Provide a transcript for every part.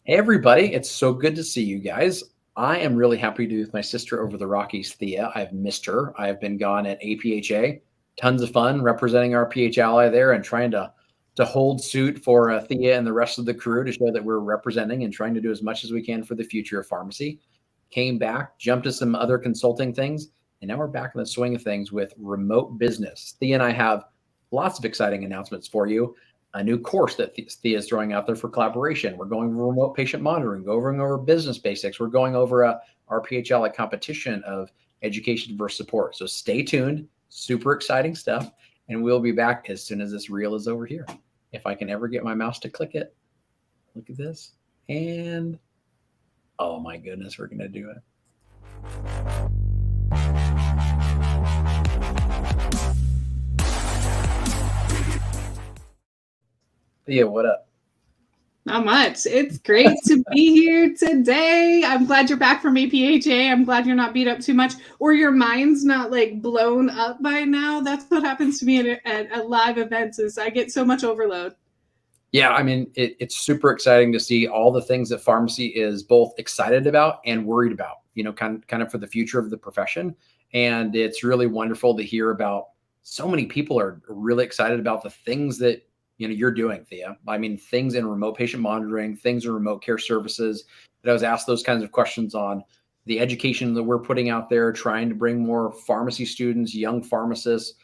Hey everybody, it's so good to see you guys. I am really happy to be with my sister over the Rockies, Thea. I've missed her. I've been gone at APHA. Tons of fun representing our PH ally there and trying to hold suit for Thea and the rest of the crew to show that we're representing and trying to do as much as we can for the future of pharmacy. Came back, jumped to some other consulting things, and now we're back in the swing of things with remote business. Thea and I have lots of exciting announcements for you. A new course that Thea is throwing out there for collaboration. We're going over remote patient monitoring, going over business basics. We're going over a RPHL competition of education versus support. So stay tuned. Super exciting stuff. And we'll be back as soon as this reel is over here. If I can ever get my mouse to click it. Look at this. And oh my goodness, we're going to do it. Thea, what up? Not much. It's great to be here today. I'm glad you're back from APHA. I'm glad you're not beat up too much or your mind's not like blown up by now. That's what happens to me at live events is I get so much overload. Yeah, I mean, it's super exciting to see all the things that pharmacy is both excited about and worried about, kind of for the future of the profession. And it's really wonderful to hear about so many people are really excited about the things that, you're doing, Thea. I mean, things in remote patient monitoring, things in remote care services that I was asked those kinds of questions on, the education that we're putting out there, trying to bring more pharmacy students, young pharmacists,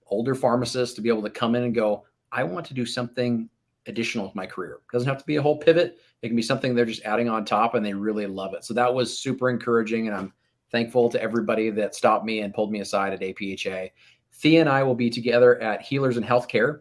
older pharmacists to be able to come in and go, I want to do something additional with my career. It doesn't have to be a whole pivot. It can be something they're just adding on top and they really love it. So that was super encouraging. And I'm thankful to everybody that stopped me and pulled me aside at APHA. Thea and I will be together at Healers in Healthcare.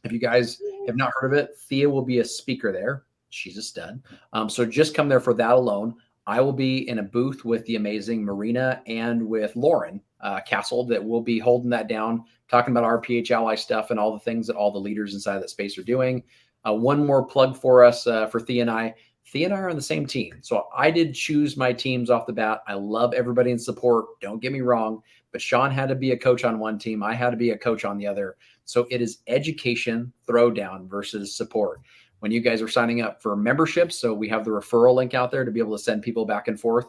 If you guys have not heard of it, Thea will be a speaker there. She's a stud. So just come there for that alone. I will be in a booth with the amazing Marina and with Lauren Castle that will be holding that down, talking about our PH ally stuff and all the things that all the leaders inside of that space are doing. One more plug for us for Thea and I. Thea and I are on the same team. So I did choose my teams off the bat. I love everybody in support. Don't get me wrong. But Sean had to be a coach on one team. I had to be a coach on the other. So it is education throwdown versus support. When you guys are signing up for memberships, so we have the referral link out there to be able to send people back and forth.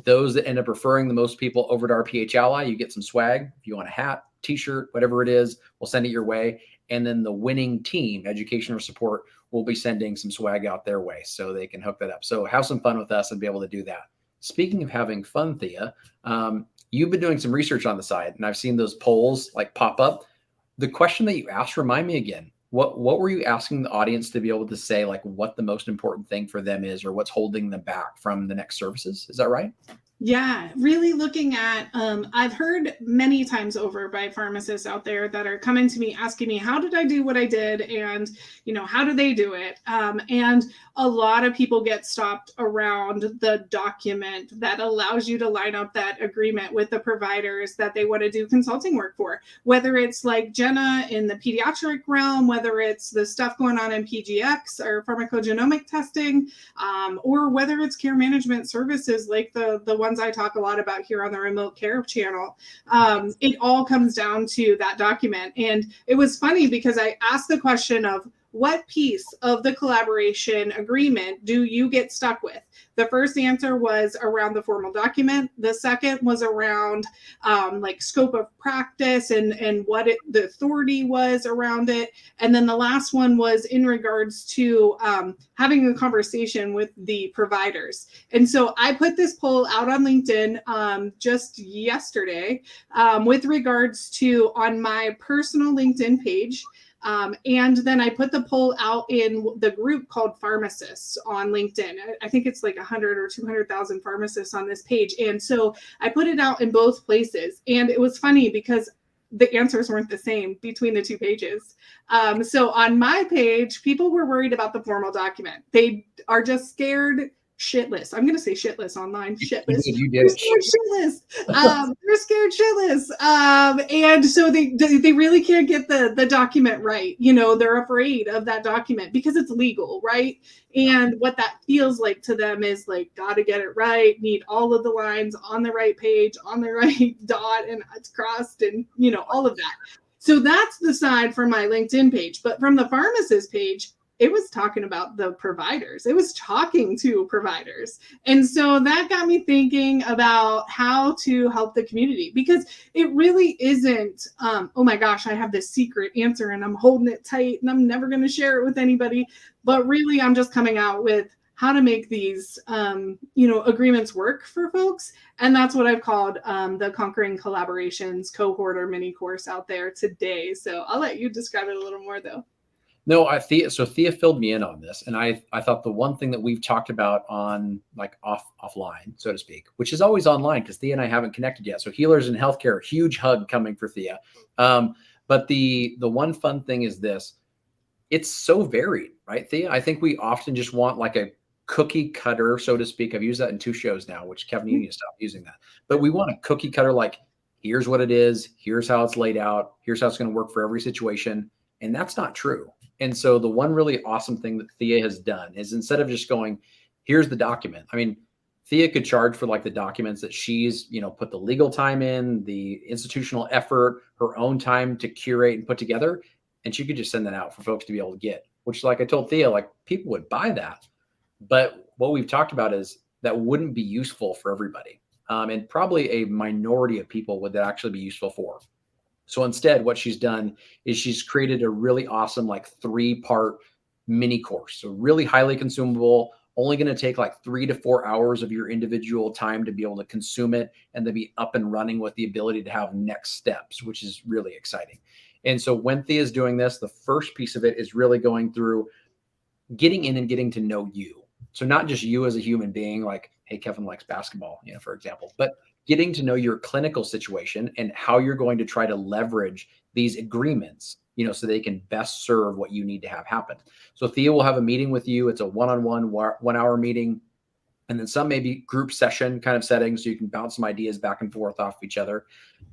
Those that end up referring the most people over to our PH ally, you get some swag. If you want a hat, t-shirt, whatever it is, we'll send it your way. And then the winning team, education or support, will be sending some swag out their way so they can hook that up. So have some fun with us and be able to do that. Speaking of having fun, Thea, you've been doing some research on the side, and I've seen those polls like pop up. The question that you asked, remind me again, what were you asking the audience to be able to say, like what the most important thing for them is or what's holding them back from the next services? Is that right? Yeah, really looking at, I've heard many times over by pharmacists out there that are coming to me asking me, how did I do what I did? And, how do they do it? And a lot of people get stopped around the document that allows you to line up that agreement with the providers that they want to do consulting work for, whether it's like Jenna in the pediatric realm, whether it's the stuff going on in PGX or pharmacogenomic testing, or whether it's care management services like the ones I talk a lot about here on the remote care channel. It all comes down to that document. And it was funny because I asked the question of what piece of the collaboration agreement do you get stuck with? The first answer was around the formal document. The second was around like scope of practice and what the authority was around it. And then the last one was in regards to having a conversation with the providers. And so I put this poll out on LinkedIn just yesterday with regards to on my personal LinkedIn page. And then I put the poll out in the group called Pharmacists on LinkedIn. I think it's like 100 or 200,000 pharmacists on this page. And so I put it out in both places. And it was funny because the answers weren't the same between the two pages. So on my page, people were worried about the formal document. They are just scared shitless. I'm going to say shitless online. Shitless. You did. Shitless. They're scared shitless. And so they really can't get the document right. They're afraid of that document because it's legal, right? And what that feels like to them is like, got to get it right. Need all of the lines on the right page, on the right dot, and it's crossed and, all of that. So that's the side from my LinkedIn page. But from the pharmacist page, it was talking about the providers. It was talking to providers. And so that got me thinking about how to help the community, because it really isn't, oh my gosh, I have this secret answer and I'm holding it tight and I'm never going to share it with anybody. But really, I'm just coming out with how to make these, agreements work for folks. And that's what I've called the Conquering Collaborations cohort or mini course out there today. So I'll let you describe it a little more, though. No, Thea filled me in on this, and I thought the one thing that we've talked about on like offline, so to speak, which is always online because Thea and I haven't connected yet. So healers in healthcare, huge hug coming for Thea. But the one fun thing is this: it's so varied, right, Thea? I think we often just want like a cookie cutter, so to speak. I've used that in 2 shows now, which Kevin, you need to stop using that. But we want a cookie cutter, like here's what it is, here's how it's laid out, here's how it's going to work for every situation, and that's not true. And so the one really awesome thing that Thea has done is instead of just going, here's the document. I mean, Thea could charge for like the documents that she's, put the legal time in, the institutional effort, her own time to curate and put together. And she could just send that out for folks to be able to get, which, like I told Thea, like people would buy that. But what we've talked about is that wouldn't be useful for everybody. And probably a minority of people would that actually be useful for. So instead, what she's done is she's created a really awesome, like 3-part mini course. So really highly consumable, only going to take like 3 to 4 hours of your individual time to be able to consume it and then be up and running with the ability to have next steps, which is really exciting. And so when Thea's doing this, the first piece of it is really going through getting in and getting to know you. So not just you as a human being, like, hey, Kevin likes basketball, for example, but getting to know your clinical situation and how you're going to try to leverage these agreements, so they can best serve what you need to have happen. So Thea will have a meeting with you. It's a one-on-one 1-hour meeting. And then some maybe group session kind of settings, so you can bounce some ideas back and forth off each other.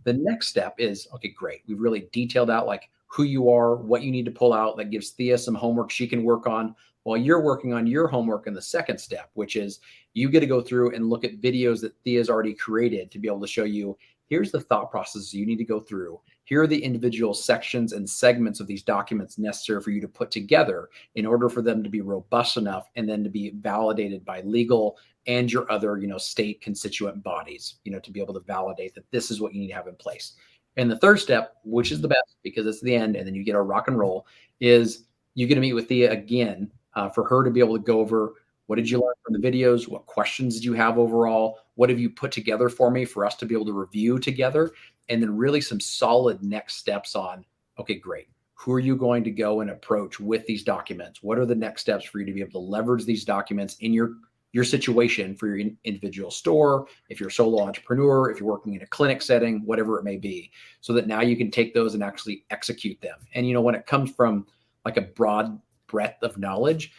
The next step is, okay, great. We've really detailed out like who you are, what you need to pull out. That gives Thea some homework she can work on while you're working on your homework in the second step, which is you get to go through and look at videos that Thea's already created to be able to show you, here's the thought processes you need to go through. Here are the individual sections and segments of these documents necessary for you to put together in order for them to be robust enough and then to be validated by legal and your other, state constituent bodies, to be able to validate that this is what you need to have in place. And the third step, which is the best because it's the end and then you get a rock and roll, is you get to meet with Thea again for her to be able to go over, what did you learn from the videos? What questions did you have overall? What have you put together for me for us to be able to review together? And then really some solid next steps on, okay, great. Who are you going to go and approach with these documents? What are the next steps for you to be able to leverage these documents in your situation for your individual store, if you're a solo entrepreneur, if you're working in a clinic setting, whatever it may be, so that now you can take those and actually execute them. And, when it comes from like a broad breadth of knowledge,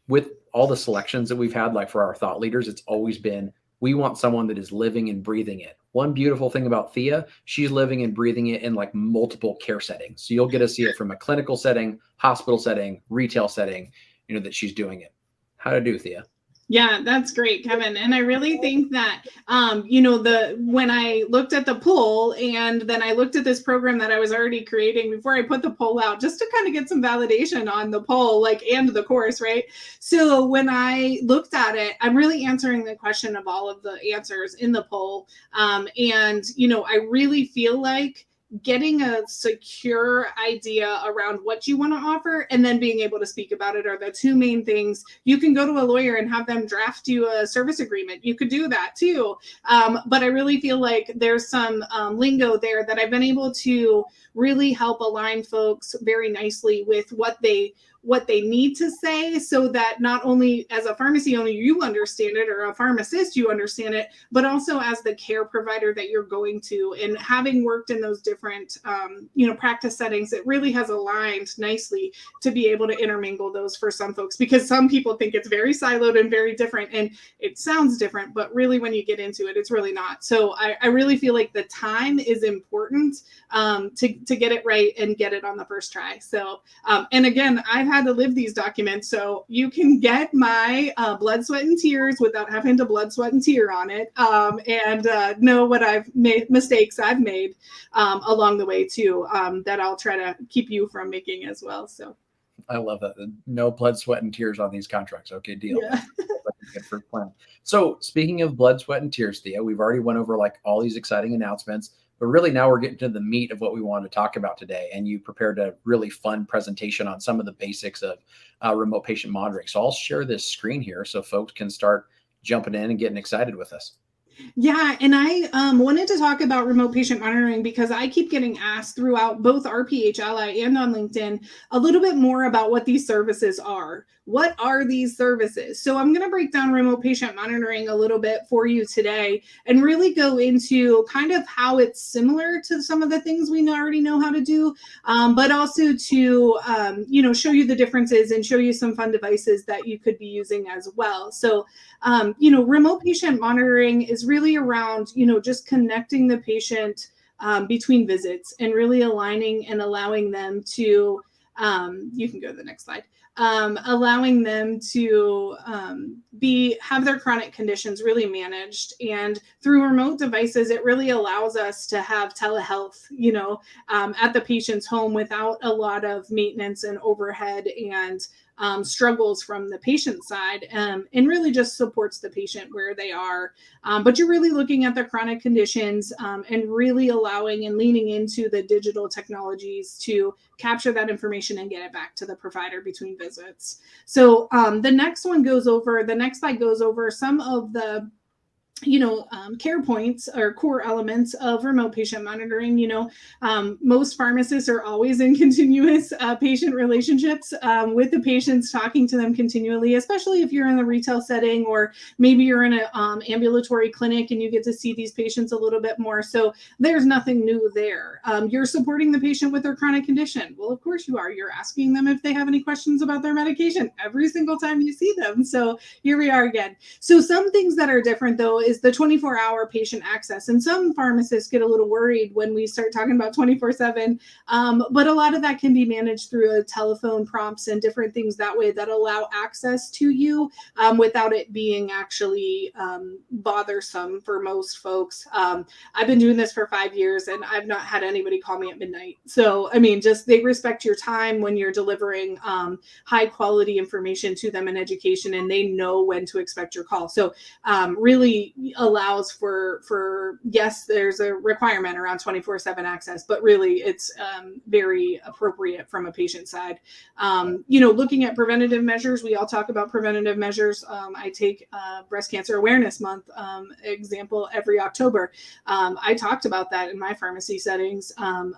with all the selections that we've had, like for our thought leaders, it's always been, we want someone that is living and breathing it. One beautiful thing about Thea, she's living and breathing it in like multiple care settings. So you'll get to see it from a clinical setting, hospital setting, retail setting, that she's doing it. How to do, Thea? Yeah, that's great, Kevin. And I really think that, when I looked at the poll and then I looked at this program that I was already creating before I put the poll out, just to kind of get some validation on the poll, and the course, right? So when I looked at it, I'm really answering the question of all of the answers in the poll. I really feel like getting a secure idea around what you want to offer and then being able to speak about it are the 2 main things. You can go to a lawyer and have them draft you a service agreement. You could do that too. But I really feel like there's some lingo there that I've been able to really help align folks very nicely with what they need to say, so that not only as a pharmacy owner you understand it, or a pharmacist you understand it, but also as the care provider that you're going to. And having worked in those different practice settings, it really has aligned nicely to be able to intermingle those for some folks, because some people think it's very siloed and very different, and it sounds different, but really when you get into it, it's really not. So I really feel like the time is important to get it right and get it on the first try. So and again, I've had to live these documents, so you can get my blood, sweat, and tears without having to blood, sweat, and tear on it, and know what mistakes I've made along the way too, that I'll try to keep you from making as well. So I love that. No blood, sweat, and tears on these contracts. Okay, deal. Yeah. That's like a good first plan. So speaking of blood, sweat, and tears, Thea, we've already went over like all these exciting announcements, but really now we're getting to the meat of what we wanted to talk about today. And you prepared a really fun presentation on some of the basics of remote patient monitoring. So I'll share this screen here so folks can start jumping in and getting excited with us. Yeah, and I wanted to talk about remote patient monitoring because I keep getting asked throughout both RPH Ally and on LinkedIn a little bit more about what these services are. What are these services? So I'm going to break down remote patient monitoring a little bit for you today and really go into kind of how it's similar to some of the things we already know how to do, but also to show you the differences and show you some fun devices that you could be using as well. So remote patient monitoring is really around, just connecting the patient between visits and really aligning and allowing them to, you can go to the next slide, allowing them to have their chronic conditions really managed. And through remote devices, it really allows us to have telehealth, at the patient's home without a lot of maintenance and overhead and struggles from the patient side, and really just supports the patient where they are. But you're really looking at their chronic conditions and really allowing and leaning into the digital technologies to capture that information and get it back to the provider between visits. So the next slide goes over some of the care points or core elements of remote patient monitoring. Most pharmacists are always in continuous patient relationships with the patients, talking to them continually, especially if you're in the retail setting or maybe you're in an ambulatory clinic and you get to see these patients a little bit more. So there's nothing new there. You're supporting the patient with their chronic condition. Well, of course you are. You're asking them if they have any questions about their medication every single time you see them. So here we are again. So some things that are different though is the 24-hour patient access. And some pharmacists get a little worried when we start talking about 24/7, but a lot of that can be managed through a telephone prompts and different things that way that allow access to you without it being actually bothersome for most folks. I've been doing this for 5 years and I've not had anybody call me at midnight. So, just they respect your time when you're delivering high quality information to them in education, and they know when to expect your call. So really allows for yes, there's a requirement around 24/7 access, but really it's very appropriate from a patient side. Looking at preventative measures, we all talk about preventative measures. I take Breast Cancer Awareness Month example every October. I talked about that in my pharmacy settings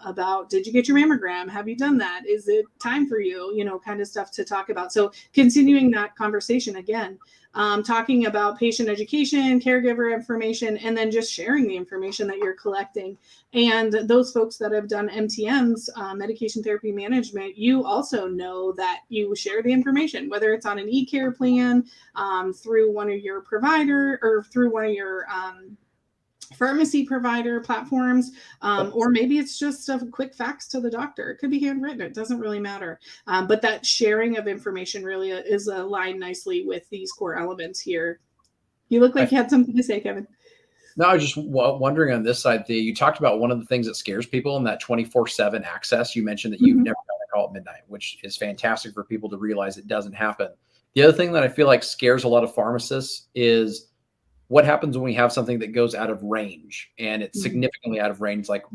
about, did you get your mammogram? Have you done that? Is it time for you? Kind of stuff to talk about. So continuing that conversation again. Talking about patient education, caregiver information, and then just sharing the information that you're collecting. And those folks that have done MTMs, medication therapy management, you also know that you share the information, whether it's on an e-care plan, through one of your provider or through one of your pharmacy provider platforms, or maybe it's just a quick fax to the doctor. It could be handwritten. It doesn't really matter. But that sharing of information really is aligned nicely with these core elements here. You look like you had something to say, Kevin. No, I was just wondering on this side, you talked about one of the things that scares people in that 24/7 access. You mentioned that you've never gotten a call at midnight, which is fantastic for people to realize it doesn't happen. The other thing that I feel like scares a lot of pharmacists is what happens when we have something that goes out of range, and it's significantly out of range. Like,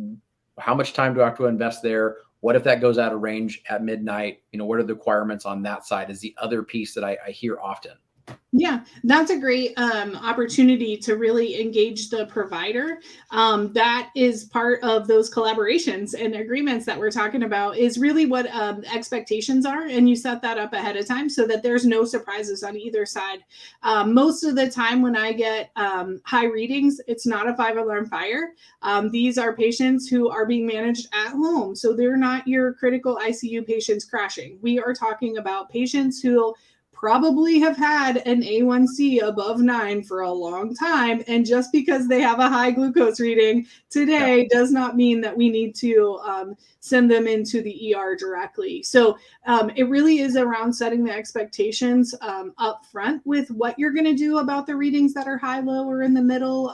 how much time do I have to invest there? What if that goes out of range at midnight? What are the requirements on that side is the other piece that I hear often. Yeah, that's a great opportunity to really engage the provider. That is part of those collaborations and agreements that we're talking about, is really what expectations are. And you set that up ahead of time so that there's no surprises on either side. Most of the time when I get high readings, it's not a 5-alarm fire. These are patients who are being managed at home. So they're not your critical ICU patients crashing. We are talking about patients who probably have had an A1C above 9 for a long time. And just because they have a high glucose reading today does not mean that we need to send them into the ER directly. So it really is around setting the expectations up front with what you're going to do about the readings that are high, low, or in the middle.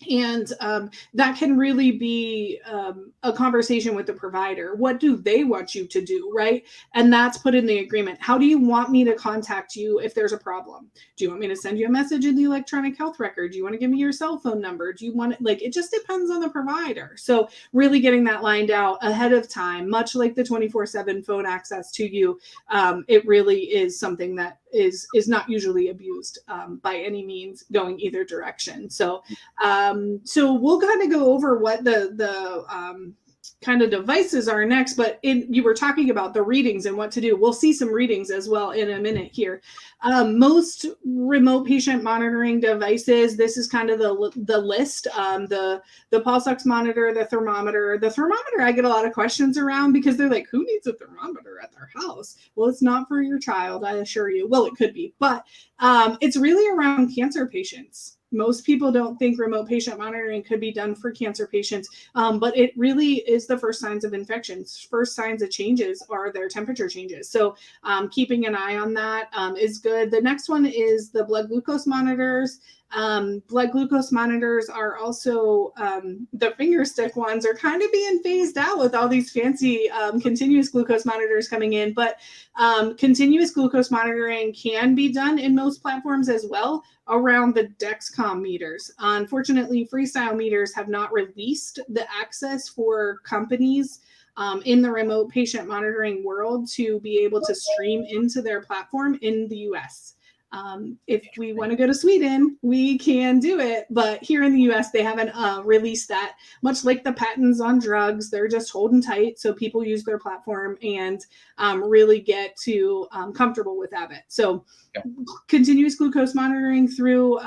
And that can really be a conversation with the provider. What do they want you to do, right? And that's put in the agreement. How do you want me to contact you if there's a problem? Do you want me to send you a message in the electronic health record? Do you want to give me your cell phone number? Do you want it? Like, it just depends on the provider. So really getting that lined out ahead of time, much like the 24/7 phone access to you, it really is something that is not usually abused by any means, going either direction. So so we'll kind of go over what the kind of devices are next, but you were talking about the readings and what to do. We'll see some readings as well in a minute here. Most remote patient monitoring devices, this is kind of the list. The pulse ox monitor, the thermometer. The thermometer, I get a lot of questions around because they're like, who needs a thermometer at their house? Well, it's not for your child, I assure you. Well, it could be, but it's really around cancer patients. Most people don't think remote patient monitoring could be done for cancer patients, but it really is the first signs of infections. First signs of changes are their temperature changes. So keeping an eye on that is good. The next one is the blood glucose monitors. Blood glucose monitors are also, the finger stick ones are kind of being phased out with all these fancy continuous glucose monitors coming in, but continuous glucose monitoring can be done in most platforms as well around the Dexcom meters. Unfortunately, Freestyle meters have not released the access for companies in the remote patient monitoring world to be able to stream into their platform in the US. If we want to go to Sweden, we can do it, but here in the US, they haven't released that. Much like the patents on drugs, they're just holding tight so people use their platform and really get to comfortable with Abbott. So continuous glucose monitoring through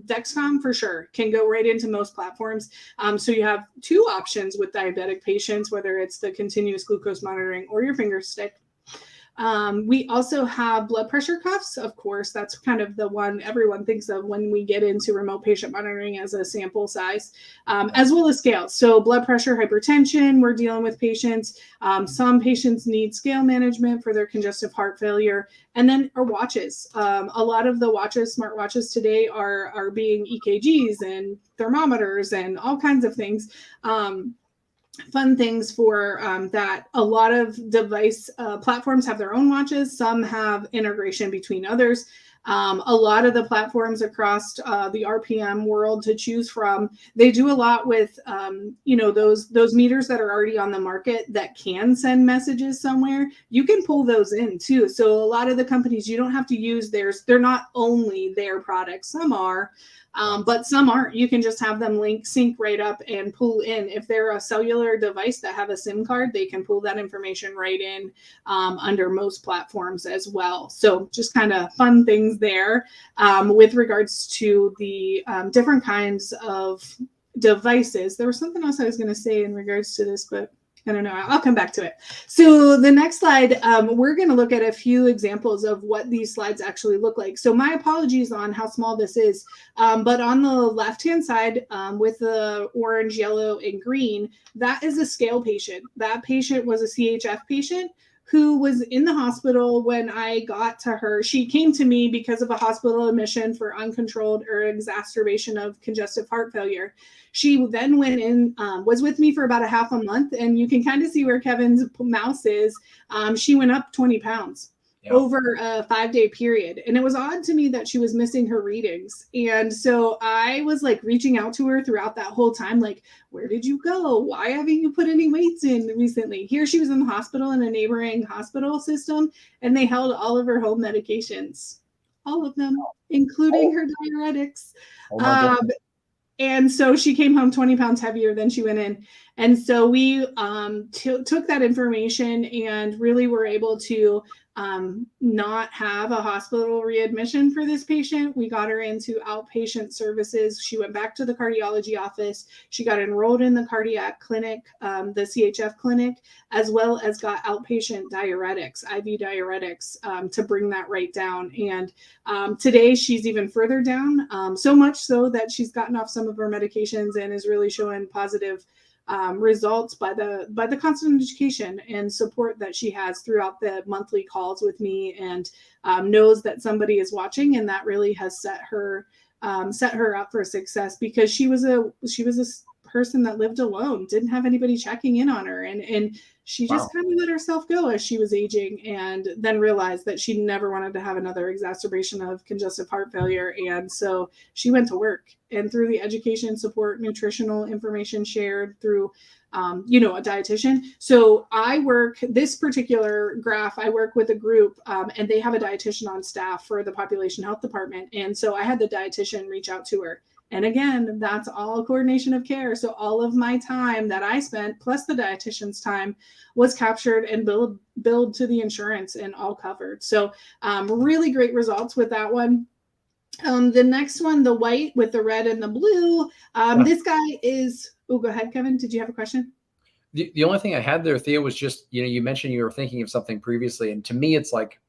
Dexcom for sure can go right into most platforms. So you have two options with diabetic patients, whether it's the continuous glucose monitoring or your finger stick. We also have blood pressure cuffs. Of course, that's kind of the one everyone thinks of when we get into remote patient monitoring as a sample size, as well as scales. So blood pressure, hypertension, we're dealing with patients. Some patients need scale management for their congestive heart failure. And then our watches. A lot of the watches, smart watches today are being EKGs and thermometers and all kinds of things. Fun things for that. A lot of device platforms have their own watches. Some have integration between others. A lot of the platforms across the RPM world to choose from, they do a lot with those meters that are already on the market that can send messages somewhere. You can pull those in too. So a lot of the companies, you don't have to use theirs. They're not only their products. Some are. But some aren't. You can just have them sync right up and pull in. If they're a cellular device that have a SIM card, they can pull that information right in under most platforms as well. So just kind of fun things there with regards to the different kinds of devices. There was something else I was going to say in regards to this, but I don't know. I'll come back to it. So the next slide, we're going to look at a few examples of what these slides actually look like. So my apologies on how small this is, but on the left-hand side with the orange, yellow, and green, that is a scale patient. That patient was a CHF patient who was in the hospital when I got to her. She came to me because of a hospital admission for uncontrolled or exacerbation of congestive heart failure. She then went in, was with me for about a half a month, and you can kind of see where Kevin's mouse is. She went up 20 pounds. Over a 5-day period. And it was odd to me that she was missing her readings. And so I was like reaching out to her throughout that whole time, like, where did you go? Why haven't you put any weights in recently? Here she was in the hospital in a neighboring hospital system, and they held all of her home medications, all of them, including her diuretics. And so she came home 20 pounds heavier than she went in. And so we took that information and really were able to not have a hospital readmission for this patient. We got her into outpatient services. She went back to the cardiology office. She got enrolled in the cardiac clinic, the CHF clinic, as well as got outpatient diuretics, IV diuretics, to bring that right down. And today she's even further down, so much so that she's gotten off some of her medications and is really showing positive results by the constant education and support that she has throughout the monthly calls with me, and knows that somebody is watching, and that really has set her set her up for success, because she was a person that lived alone, didn't have anybody checking in on her, and she just kind of let herself go as she was aging, and then realized that she never wanted to have another exacerbation of congestive heart failure. And so she went to work, and through the education, support, nutritional information shared through a dietitian. So this particular graph, I work with a group, and they have a dietitian on staff for the population health department. And so I had the dietitian reach out to her. And again, that's all coordination of care. So all of my time that I spent, plus the dietitian's time, was captured and billed to the insurance and all covered. So really great results with that one. The next one, the white with the red and the blue, this guy is, go ahead, Kevin. Did you have a question? The only thing I had there, Thea, was just, you mentioned you were thinking of something previously. And to me, it's like,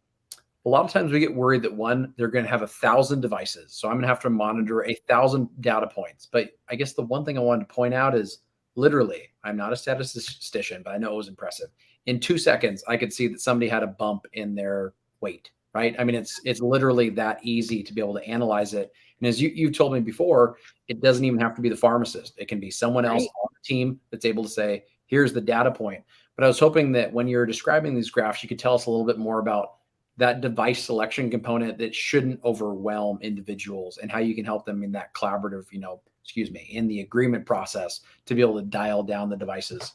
a lot of times we get worried that they're going to have 1,000 devices. So I'm going to have to monitor 1,000 data points. But I guess the one thing I wanted to point out is, literally, I'm not a statistician, but I know it was impressive. In 2 seconds, I could see that somebody had a bump in their weight, right? I mean, it's literally that easy to be able to analyze it. And as you've told me before, it doesn't even have to be the pharmacist. It can be someone else on the team that's able to say, here's the data point. But I was hoping that when you're describing these graphs, you could tell us a little bit more about that device selection component that shouldn't overwhelm individuals, and how you can help them in that collaborative, in the agreement process to be able to dial down the devices.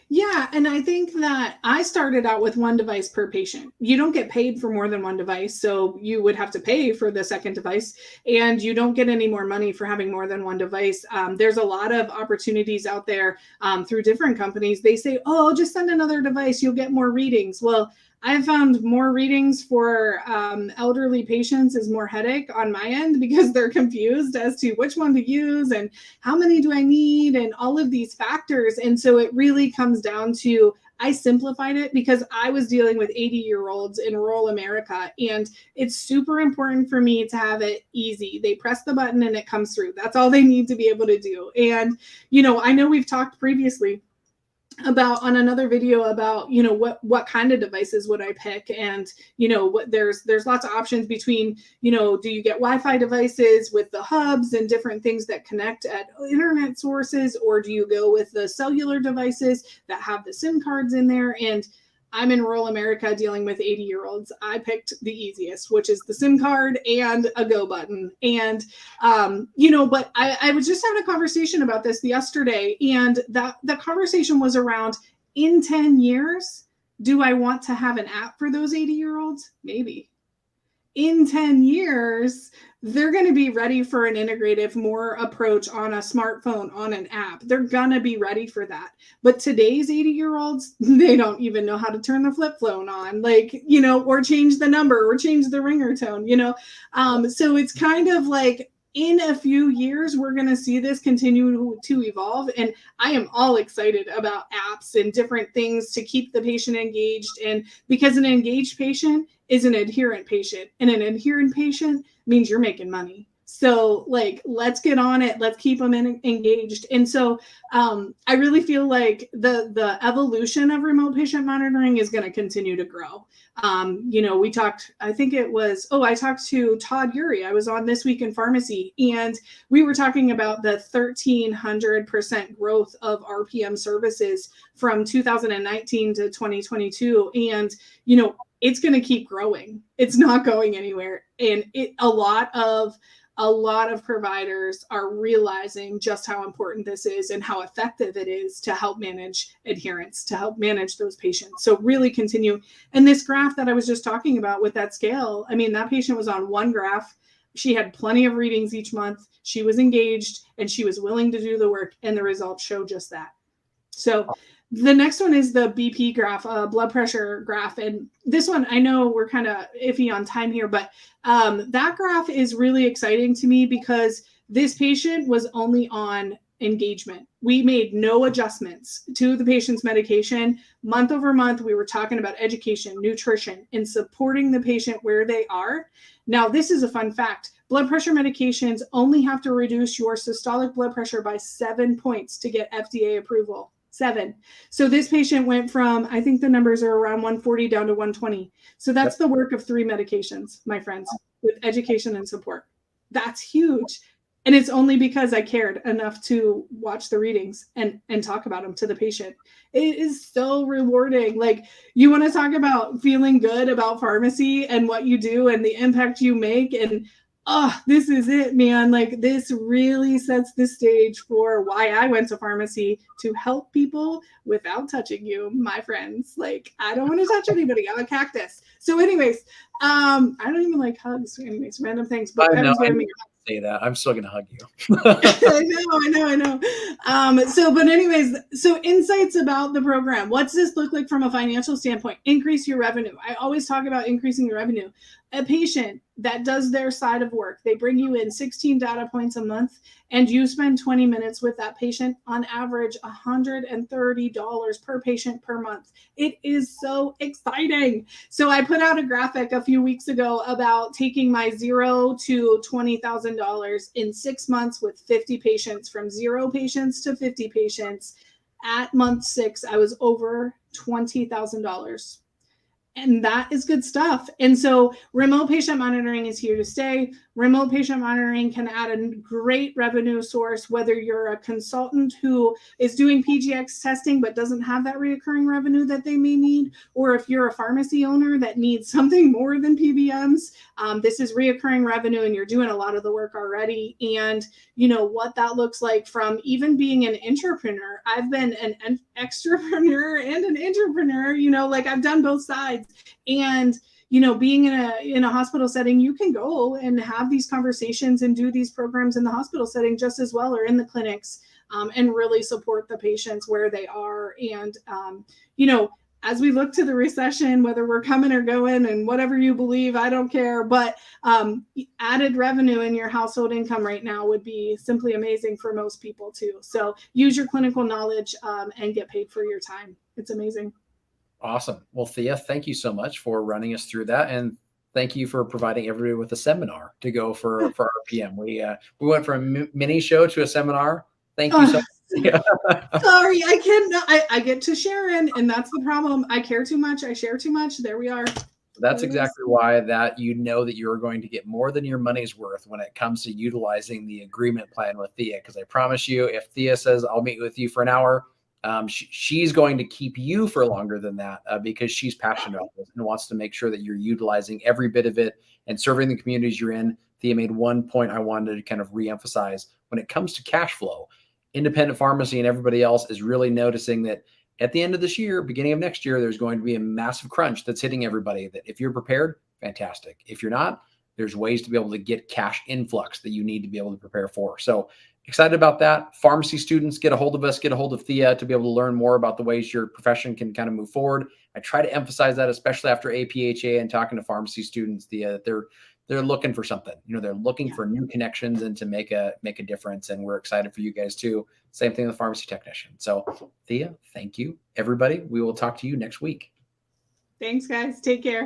Yeah, and I think that I started out with one device per patient. You don't get paid for more than one device, so you would have to pay for the second device, and you don't get any more money for having more than one device. There's a lot of opportunities out there through different companies. They say, oh, just send another device, you'll get more readings. Well, I found more readings for elderly patients is more headache on my end, because they're confused as to which one to use and how many do I need and all of these factors. And so it really comes down to, I simplified it because I was dealing with 80-year-olds in rural America, and it's super important for me to have it easy. They press the button and it comes through. That's all they need to be able to do. And, I know we've talked previously about on another video about what kind of devices would I pick, and what there's lots of options between do you get Wi-Fi devices with the hubs and different things that connect at internet sources, or do you go with the cellular devices that have the SIM cards in there? And I'm in rural America dealing with 80-year-olds. I picked the easiest, which is the SIM card and a go button. And, but I was just having a conversation about this yesterday, and the conversation was around, in 10 years, do I want to have an app for those 80-year-olds? Maybe. In 10 years, they're going to be ready for an integrative more approach on a smartphone, on an app. They're going to be ready for that. But today's 80-year-olds, they don't even know how to turn the flip phone on, or change the number or change the ringer tone, So it's kind of like, in a few years, we're going to see this continue to evolve. And I am all excited about apps and different things to keep the patient engaged. And because an engaged patient is an adherent patient, and an adherent patient means you're making money. So let's get on it. Let's keep them engaged. And so I really feel like the evolution of remote patient monitoring is going to continue to grow. We talked, I talked to Todd Urey. I was on This Week in Pharmacy, and we were talking about the 1,300% growth of RPM services from 2019 to 2022. And, it's going to keep growing. It's not going anywhere. And a lot of providers are realizing just how important this is and how effective it is to help manage adherence, to help manage those patients. So really continue. And this graph that I was just talking about with that scale, I mean, that patient was on one graph. She had plenty of readings each month. She was engaged and she was willing to do the work, and the results show just that. So the next one is the BP graph, blood pressure graph. And this one, I know we're kind of iffy on time here, but that graph is really exciting to me because this patient was only on engagement. We made no adjustments to the patient's medication. Month over month, we were talking about education, nutrition, and supporting the patient where they are. Now, this is a fun fact. Blood pressure medications only have to reduce your systolic blood pressure by 7 points to get FDA approval. 7. So this patient went from, I think the numbers are around 140 down to 120. So that's the work of 3 medications, my friends, with education and support. That's huge. And it's only because I cared enough to watch the readings and talk about them to the patient. It is so rewarding. Like, you want to talk about feeling good about pharmacy and what you do and the impact you make, and oh, this is it, man. Like, this really sets the stage for why I went to pharmacy, to help people without touching you, my friends. Like, I don't want to touch anybody. I'm a cactus. So anyways, I don't even like hugs. Anyways, random things, but I know. Kevin's I giving know me. you say that. I'm still gonna hug you. I know. But anyways, so insights about the program. What's this look like from a financial standpoint? Increase your revenue. I always talk about increasing your revenue. A patient that does their side of work, they bring you in 16 data points a month, and you spend 20 minutes with that patient, on average $130 per patient per month. It is so exciting. So I put out a graphic a few weeks ago about taking my $0 to $20,000 in 6 months with 50 patients, from 0 patients to 50 patients. At month 6, I was over $20,000. And that is good stuff. And so remote patient monitoring is here to stay. Remote patient monitoring can add a great revenue source, whether you're a consultant who is doing PGX testing but doesn't have that reoccurring revenue that they may need, or if you're a pharmacy owner that needs something more than PBMs. This is reoccurring revenue, and you're doing a lot of the work already. And you know what that looks like, from even being an entrepreneur. I've been an extrapreneur and an entrepreneur, like I've done both sides. And being in a hospital setting, you can go and have these conversations and do these programs in the hospital setting just as well, or in the clinics, and really support the patients where they are. And as we look to the recession, whether we're coming or going, and whatever you believe, I don't care, but added revenue in your household income right now would be simply amazing for most people too. So use your clinical knowledge and get paid for your time. It's amazing. Awesome. Well, Thea, thank you so much for running us through that, and thank you for providing everybody with a seminar to go for RPM. We went from a mini show to a seminar. Thank you so much. Sorry, I can't. I get to Sharon, and that's the problem. I care too much. I share too much. There we are. That's exactly why that you're going to get more than your money's worth when it comes to utilizing the agreement plan with Thea. Because I promise you, if Thea says, I'll meet with you for an hour, she's going to keep you for longer than that, because she's passionate about this and wants to make sure that you're utilizing every bit of it and serving the communities you're in. Thea made one point I wanted to kind of reemphasize. When it comes to cash flow, independent pharmacy and everybody else is really noticing that at the end of this year, beginning of next year, there's going to be a massive crunch that's hitting everybody. That if you're prepared, fantastic. If you're not, there's ways to be able to get cash influx that you need to be able to prepare for. So excited about that. Pharmacy students, get a hold of us, get a hold of Thea to be able to learn more about the ways your profession can kind of move forward. I try to emphasize that, especially after APHA and talking to pharmacy students, Thea, that they're looking for something. They're looking for new connections and to make a difference. And we're excited for you guys too. Same thing with pharmacy technician. So Thea, thank you, everybody. We will talk to you next week. Thanks, guys. Take care.